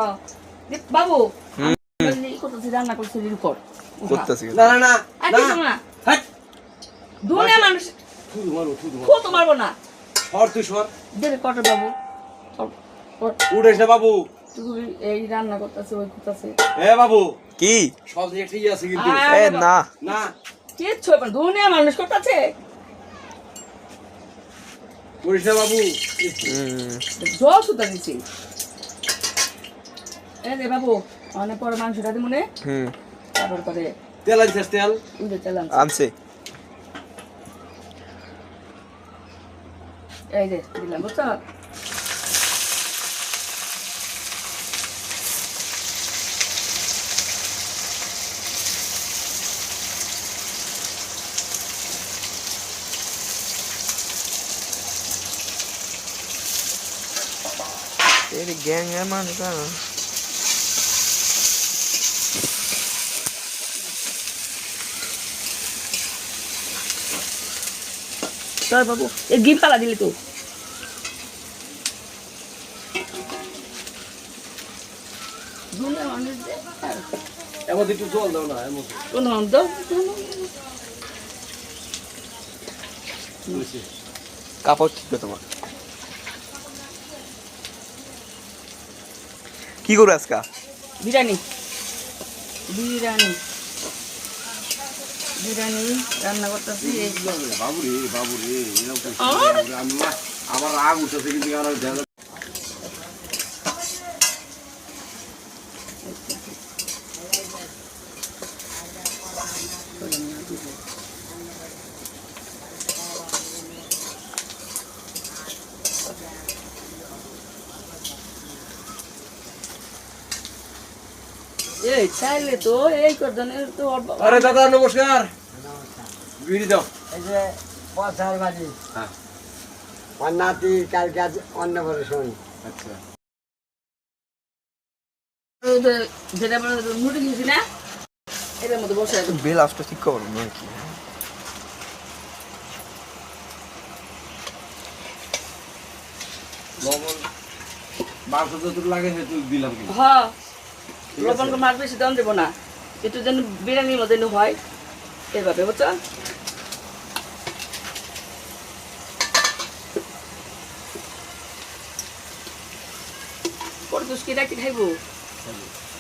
হ্যাঁ বাবু করতেছি রান্না করছি কর করতেছি না না না না হাট দুনিয়া মানুষ থুদু কত মারবো না সর তুই সর দেবে কটে বাবু উঠেস না বাবু তুই এই রান্না করতেছে ওই করতেছে এ বাবু কি সব দিকে ঠিক আছে কিন্তু এ না না কিচ্ছু হবে না দুনিয়া মানুষ করতেছে করিস না বাবু জল সুতা দিচ্ছি এ রে বাবু অনেক পরে মাংসটা দি মনে তারপর করে তেল আনছিস তেল উঠে চালান আনছে এই যে দিলাম বুঝছো तेरी गैंग है मान का চল বাবু এই গিফট পালা দিলি তো দুনিয়া মানুষ এমন একটু জল দাও না এমন কোন দাও কাপড় ঠিক তোমার কি করো আজকে বিরিয়ানি বিরিয়ানি বিরিয়ানি রান্না করতেছি বাবুরে বাবুরে আমার রাগ উঠেছে কিন্তু আমার এই চাইলে তো এই করজনের তো আরে দাদা নমস্কার বিড়ি দাও এই যে পয়সার বাড়ি হ্যাঁ আমার নাতি কালকে আজ অন্নপ্রাশন আচ্ছা যেটা মুড়ি দিয়েছি না এটার মধ্যে বসে আছে বেল আসতো ঠিক করো না কি লবণ মাংস যতটুকু লাগে সেটুকু দিলাম কিন্তু হ্যাঁ লবণ মাছ বেশি দাম দেবো না একটু যেন বিরিয়ানির মধ্যে হয় এভাবে বুঝছো পরে তুই কি রাখি খাইবো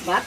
ভাত